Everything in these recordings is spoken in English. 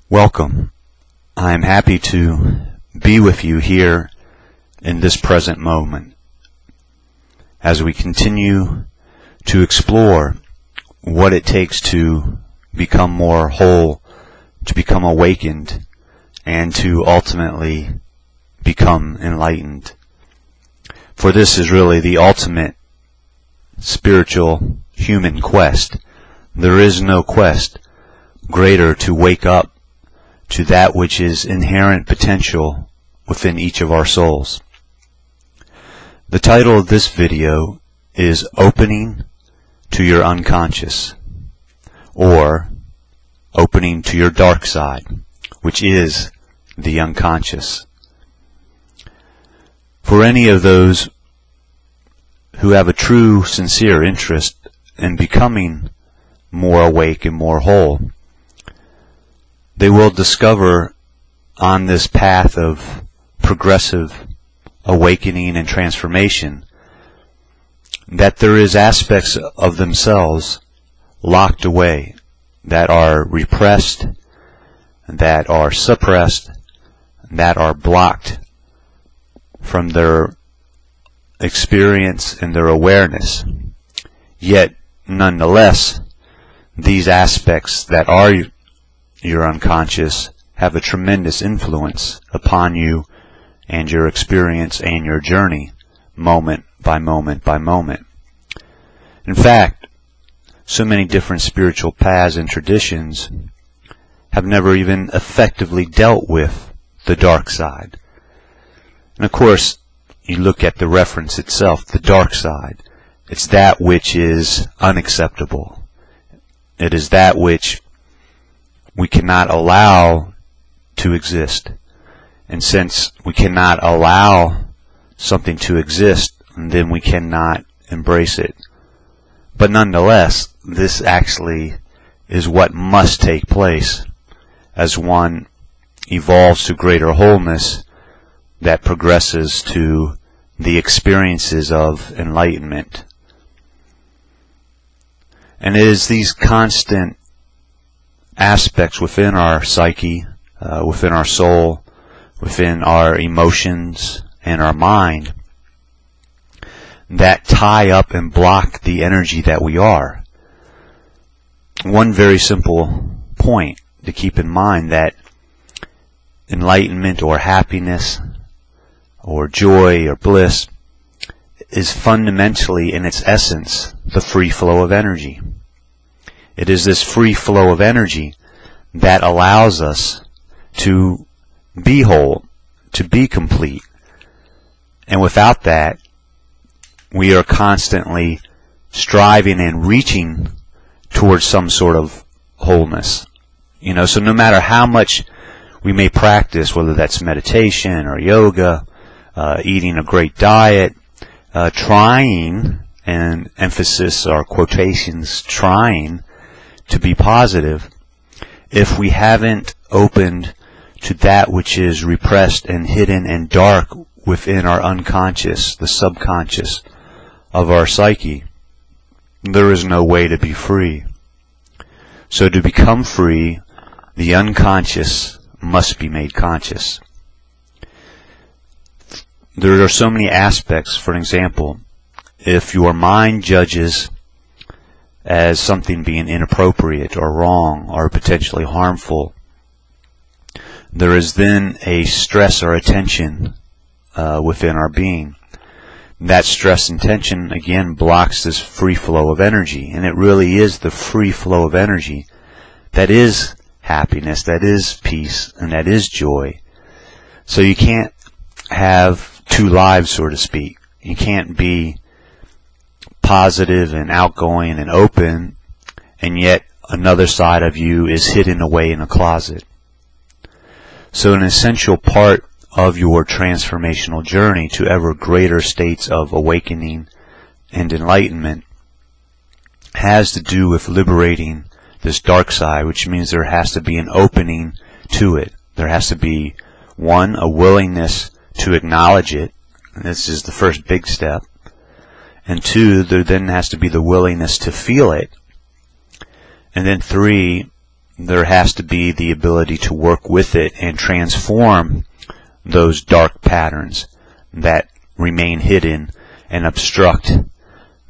Welcome. I am happy to be with you here in this present moment as we continue to explore what it takes to become more whole, to become awakened, and to ultimately become enlightened. For this is really the ultimate spiritual human quest. There is no quest greater to wake up to that which is inherent potential within each of our souls. The title of this video is Opening to Your Unconscious, or Opening to Your Dark Side, which is the unconscious. For any of those who have a true, sincere interest in becoming more awake and more whole, they will discover on this path of progressive awakening and transformation that there is aspects of themselves locked away, that are repressed, that are suppressed, that are blocked from their experience and their awareness. Yet, nonetheless, these aspects that are your unconscious have a tremendous influence upon you and your experience and your journey, moment by moment by moment. In fact, so many different spiritual paths and traditions have never even effectively dealt with the dark side. And of course, you look at the reference itself, the dark side. It's that which is unacceptable. It is that which we cannot allow to exist. And since we cannot allow something to exist, then we cannot embrace it. But nonetheless, this actually is what must take place as one evolves to greater wholeness that progresses to the experiences of enlightenment. And it is these constant aspects within our psyche, within our soul, within our emotions and our mind that tie up and block the energy that we are. One very simple point to keep in mind, that enlightenment or happiness or joy or bliss is fundamentally, in its essence, the free flow of energy. It is this free flow of energy that allows us to be whole, to be complete. And without that, we are constantly striving and reaching towards some sort of wholeness. So no matter how much we may practice, whether that's meditation or yoga, eating a great diet, trying, and emphasis or quotations, trying to be positive, if we haven't opened to that which is repressed and hidden and dark within our unconscious, the subconscious of our psyche, there is no way to be free. So to become free, the unconscious must be made conscious. There are so many aspects. For example, if your mind judges as something being inappropriate or wrong or potentially harmful, there is then a stress or a tension within our being. That stress and tension, again, blocks this free flow of energy. And it really is the free flow of energy that is happiness, that is peace, and that is joy. So you can't have two lives, so to speak. You can't be positive and outgoing and open, and yet another side of you is hidden away in a closet. So an essential part of your transformational journey to ever greater states of awakening and enlightenment has to do with liberating this dark side, which means there has to be an opening to it. There has to be, one, a willingness to acknowledge it, and this is the first big step, and two, there then has to be the willingness to feel it, and then three, there has to be the ability to work with it and transform those dark patterns that remain hidden and obstruct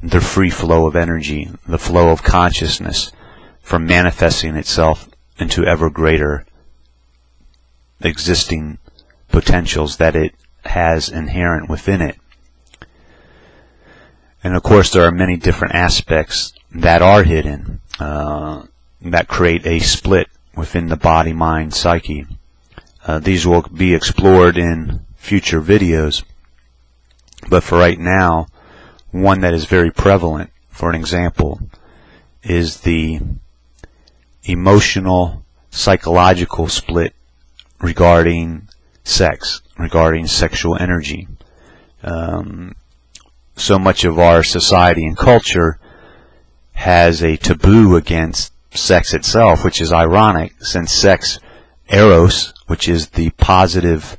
the free flow of energy, the flow of consciousness, from manifesting itself into ever greater existing potentials that it has inherent within it. And of course there are many different aspects that are hidden, that create a split within the body, mind, psyche. These will be explored in future videos, but for right now, one that is very prevalent, for an example, is the emotional, psychological split regarding sex, regarding sexual energy. So much of our society and culture has a taboo against sex itself, which is ironic, since sex, eros, which is the positive,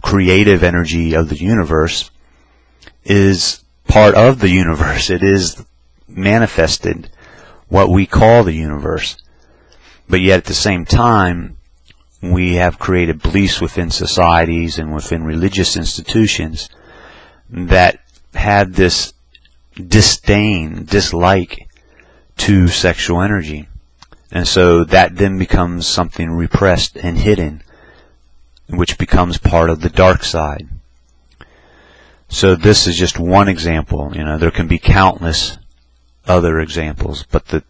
creative energy of the universe, is part of the universe. It is manifested, what we call the universe. But yet at the same time, we have created beliefs within societies and within religious institutions that have this disdain, dislike to sexual energy. And so that then becomes something repressed and hidden, which becomes part of the dark side. So this is just one example. There can be countless other examples, but the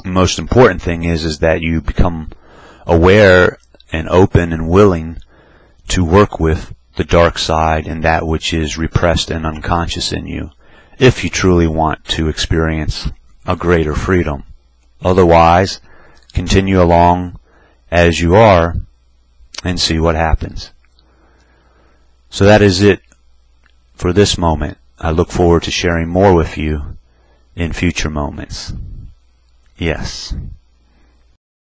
most important thing is that you become aware and open and willing to work with the dark side and that which is repressed and unconscious in you, if you truly want to experience a greater freedom. Otherwise, continue along as you are and see what happens. So that is it for this moment. I look forward to sharing more with you in future moments. Yes.